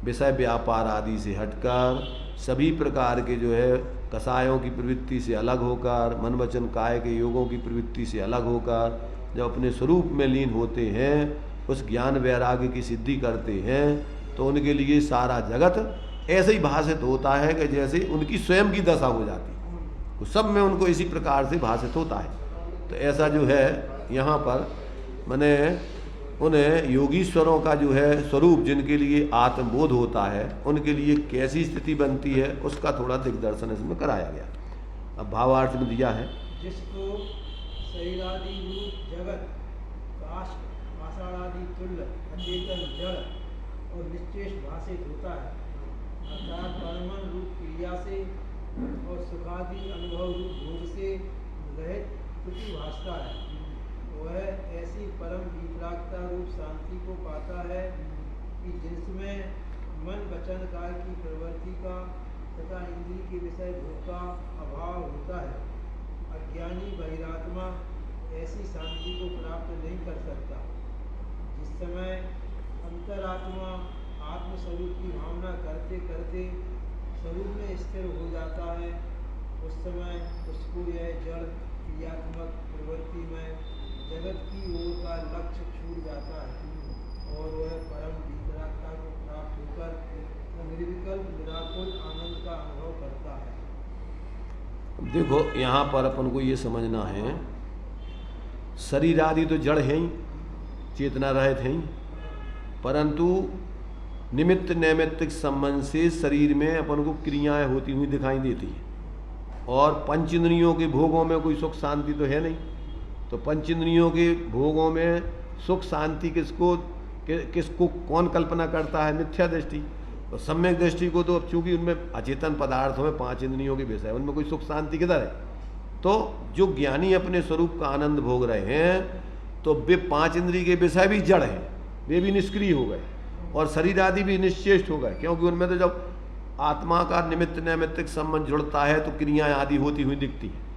विषय व्यापार आदि से हटकर सभी प्रकार के जो है कसायों की प्रवृत्ति से अलग होकर मन वचन काय के योगों की प्रवृत्ति से अलग होकर जब अपने स्वरूप में लीन होते हैं उस ज्ञान वैराग्य की सिद्धि करते हैं तो उनके लिए सारा जगत ऐसे ही भाषित होता है कि जैसे उनकी स्वयं की दशा हो जाती है। तो सब में उनको इसी प्रकार से भाषित होता है। तो ऐसा जो है यहाँ पर मैंने उन्हें योगीश्वरों का जो है स्वरूप जिनके लिए आत्मबोध होता है उनके लिए कैसी स्थिति बनती है उसका थोड़ा दिग्दर्शन इसमें कराया गया। अब भावार्थ में दिया है जिसको शरीरादि रूप जगत काष्ठ पाषाणादि तुल्य अचेतन जड़ और निश्चेष्ट भाषित होता है अर्थात परमन रूप क्रिया से और सुखादि अनुभव रूप भोग से रहित कुछ भाषता है। वह ऐसी परम वितरागता रूप शांति को पाता है कि जिसमें मन वचन काय की प्रवृत्ति का तथा इंद्रिय के विषय भोग का अभाव होता है। अज्ञानी बहिरात्मा ऐसी शांति को प्राप्त नहीं कर सकता। जिस समय अंतरात्मा आत्मस्वरूप की भावना करते करते स्वरूप में स्थिर हो जाता है उस समय उसको यह जड़ क्रियात्मक प्रवृत्ति में जगत की ओर का लक्ष्य छूट जाता है और वह परम वितरागता को प्राप्त होकर निर्विकल्प निराकुल आनंद का अनुभव करता है। देखो यहाँ पर अपन को ये समझना है शरीर आदि तो जड़ है ही चेतना रहित है ही परंतु निमित्त नैमित्तिक संबंध से शरीर में अपन को क्रियाएं होती हुई दिखाई देती हैं और पंच इंद्रियों के भोगों में कोई सुख शांति तो है नहीं। तो पंच इंद्रियों के भोगों में सुख शांति किसको कौन कल्पना करता है? मिथ्या दृष्टि। और सम्यक दृष्टि को तो अब चूंकि उनमें अचेतन पदार्थों में पांच इंद्रियों के विषय उनमें कोई सुख शांति किधर है? तो जो ज्ञानी अपने स्वरूप का आनंद भोग रहे हैं तो वे पांच इंद्रिय के विषय भी जड़ हैं, वे भी निष्क्रिय हो गए और शरीर आदि भी निश्चेष्ट हो गए क्योंकि उनमें तो जब आत्मा का निमित्त नैमित्तिक संबंध जुड़ता है तो क्रियाएं आदि होती हुई दिखती हैं।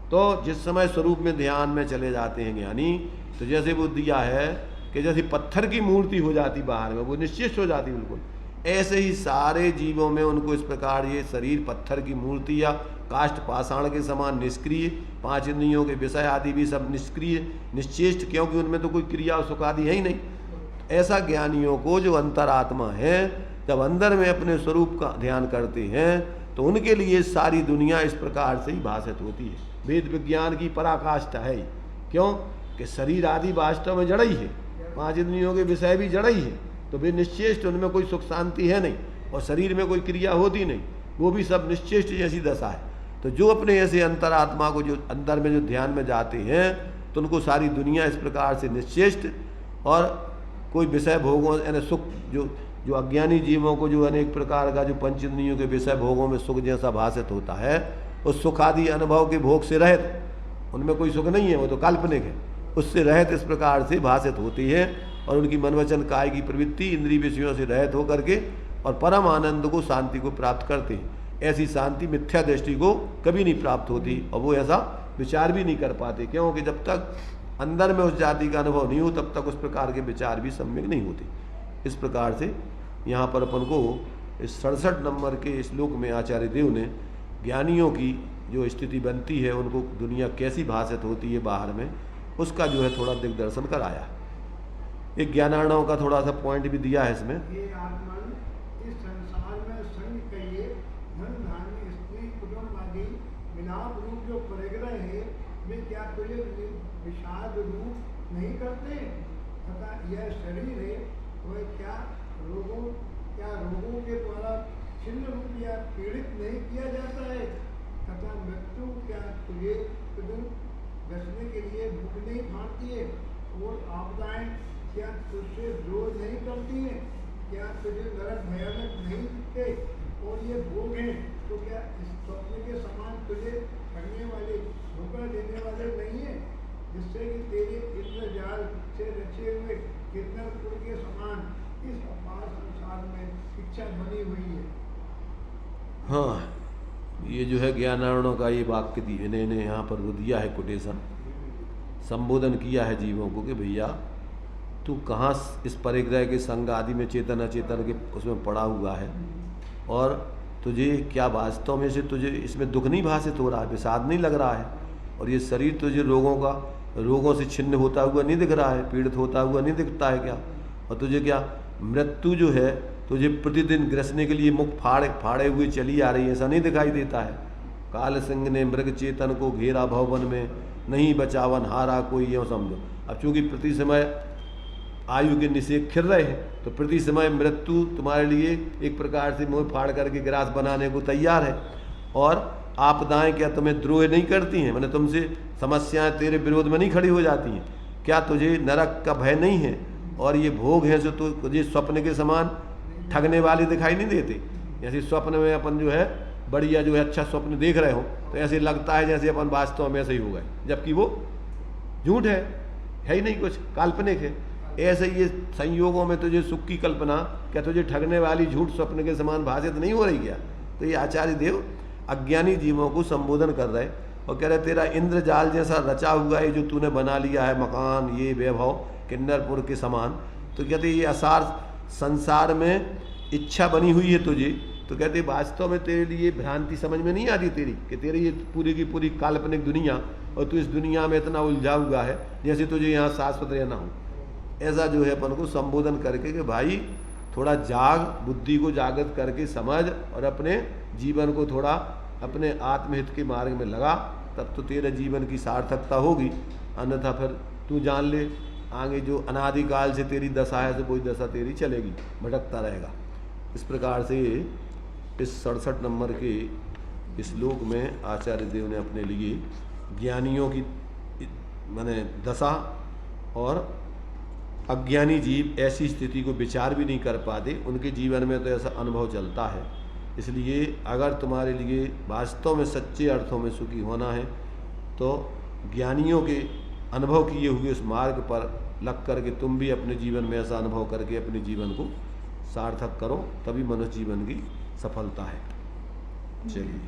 तो जिस समय स्वरूप में ध्यान में चले जाते हैं ज्ञानी तो जैसे वो दिया है कि जैसे पत्थर की मूर्ति हो जाती बाहर में वो निश्चेष्ट हो जाती बिल्कुल, ऐसे ही सारे जीवों में उनको इस प्रकार ये शरीर पत्थर की मूर्ति या काष्ठ पाषाण के समान निष्क्रिय, पांच इंद्रियों के विषय आदि भी सब निष्क्रिय निश्चेष्ट क्योंकि उनमें तो कोई क्रिया सुख आदि है ही नहीं। ऐसा ज्ञानियों को जो अंतरात्मा है जब अंदर में अपने स्वरूप का ध्यान करते हैं तो उनके लिए सारी दुनिया इस प्रकार से ही भाषित होती है। वेद विज्ञान की पराकाष्ठा है क्यों कि शरीर आदि वास्तव में जड़ ही है, पांच इंद्रियों के विषय भी जड़ ही है तो वे निश्चेष्ट, उनमें कोई सुख शांति है नहीं और शरीर में कोई क्रिया होती नहीं, वो भी सब निश्चेष्ट जैसी दशा है। तो जो अपने ऐसे अंतरात्मा को जो अंदर में जो ध्यान में जाते हैं तो उनको सारी दुनिया इस प्रकार से निश्चेष्ट और कोई विषय भोगों यानी सुख जो जो अज्ञानी जीवों को जो अनेक प्रकार का जो पंच इंद्रियों के विषय भोगों में सुख जैसा भाषित होता है, उस सुख आदि अनुभव के भोग से रहित, उनमें कोई सुख नहीं है, वो तो काल्पनिक है, उससे रहित इस प्रकार से भाषित होती है और उनकी मन वचन काय की प्रवृत्ति इंद्रिय विषयों से रहित होकर के और परम आनंद को, शांति को प्राप्त करते हैं। ऐसी शांति मिथ्या दृष्टि को कभी नहीं प्राप्त होती और वो ऐसा विचार भी नहीं कर पाते, क्योंकि जब तक अंदर में उस जाति का अनुभव नहीं हो तब तक उस प्रकार के विचार भी सम्यक नहीं होते। इस प्रकार से यहाँ पर अपन को इस 67 नंबर के श्लोक में आचार्य देव ने ज्ञानियों की जो स्थिति बनती है, उनको दुनिया कैसी भाषित होती है बाहर में, उसका जो है थोड़ा दिग्दर्शन कराया। एक ज्ञानार्णव का थोड़ा सा पॉइंट भी दिया है इसमें। ये आत्मन इस संसार में संग कहिए धन धान्य स्त्री कुटुंब आदि मिलाप रूप जो परिग्रह है, वे क्या तुझे विषाद रूप नहीं करते तथा यह शरीर है वह क्या रोगों के द्वारा छिन्न रूप या पीड़ित नहीं किया जाता है तथा मृत्यु क्या तुझे बचने के लिए भूख नहीं फाड़ती है और आपदाएं क्या तुझसे जोर नहीं करती हैं, क्या तुझे नरक भयानक नहीं दिखते और ये भोग हैं तो क्या इस स्वप्न के समान तुझे ठगने वाले, धोखा देने वाले नहीं है, जिससे कि तेरे इंद्रजाल से रचे हुए किन्नरपुर के समान इस अपार संसार में इच्छा बनी हुई है। हाँ, ये जो है ज्ञानार्णव का ये वाक्य इन्होंने यहाँ पर वो दिया है, कोटेशन संबोधन किया है जीवों को कि भैया तू कहाँ इस परिग्रह के संग आदि में चेतन अचेतन के उसमें पड़ा हुआ है और तुझे क्या वास्तव में से तुझे इसमें दुख नहीं भाषित हो रहा है, विषाद नहीं लग रहा है, और ये शरीर तुझे रोगों से छिन्न होता हुआ नहीं दिख रहा है, पीड़ित होता हुआ नहीं दिखता है क्या, और तुझे क्या मृत्यु जो है तुझे प्रतिदिन ग्रसने के लिए मुख फाड़े हुए चली आ रही है, ऐसा नहीं दिखाई देता है। काल सिंह ने मृग चेतन को घेरा भवन में, नहीं बचावन हारा कोई, यूँ समझो। अब चूंकि प्रति समय आयु के निषेध खिर रहे हैं तो प्रति समय मृत्यु तुम्हारे लिए एक प्रकार से मुँह फाड़ करके ग्रास बनाने को तैयार है, और आपदाएं क्या तुम्हें द्रोह नहीं करती हैं, मैंने तुमसे समस्याएं तेरे विरोध में नहीं खड़ी हो जाती हैं, क्या तुझे नरक का भय नहीं है, और ये भोग हैं जो तुझे स्वप्न के समान ठगने वाले दिखाई नहीं देते। जैसे स्वप्न में अपन जो है बढ़िया जो है अच्छा स्वप्न देख रहे हो तो ऐसे लगता है जैसे अपन वास्तव में ऐसे ही हो गए, जबकि वो झूठ है ही नहीं, कुछ काल्पनिक है। ऐसे ये संयोगों में तुझे सुख की कल्पना क्या तुझे ठगने वाली झूठ स्वप्न के समान भाषित नहीं हो रही क्या। तो ये आचार्य देव अज्ञानी जीवों को संबोधन कर रहे और कह रहे तेरा इंद्रजाल जैसा रचा हुआ है जो तूने बना लिया है, मकान ये वैभव किन्नरपुर के समान, तो कहते ये असार संसार में इच्छा बनी हुई है तुझे, तो कहते वास्तव में तेरे लिए भ्रांति समझ में नहीं आती तेरी कि तेरी ये पूरी की पूरी काल्पनिक दुनिया और तू इस दुनिया में इतना उलझा हुआ है जैसे तुझे यहाँ शाश्वत रहना हो। ऐसा जो है अपन को संबोधन करके कि भाई थोड़ा जाग, बुद्धि को जागृत करके समझ और अपने जीवन को थोड़ा अपने आत्महित के मार्ग में लगा, तब तो तेरे जीवन की सार्थकता होगी। अन्यथा फिर तू जान ले आगे जो अनादिकाल से तेरी दशा है तो कोई दशा तेरी चलेगी, भटकता रहेगा। इस प्रकार से इस 67 नंबर के श्लोक में आचार्य देव ने अपने लिए ज्ञानियों की माने दशा और अज्ञानी जीव ऐसी स्थिति को विचार भी नहीं कर पाते, उनके जीवन में तो ऐसा अनुभव चलता है। इसलिए अगर तुम्हारे लिए वास्तव में सच्चे अर्थों में सुखी होना है तो ज्ञानियों के अनुभव किए हुए उस मार्ग पर लग करके तुम भी अपने जीवन में ऐसा अनुभव करके अपने जीवन को सार्थक करो, तभी मनुष्य जीवन की सफलता है। चलिए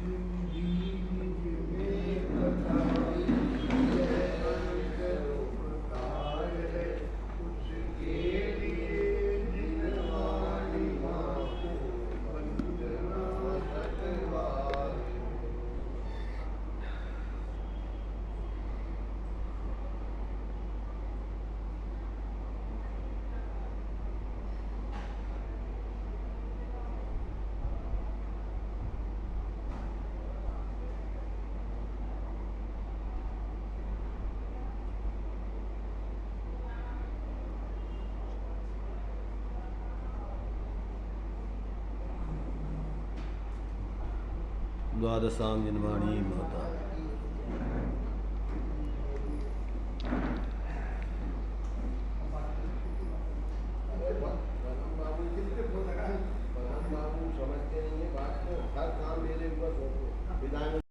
द्वादशांग जन्माणी माता। बाबू कितने विधान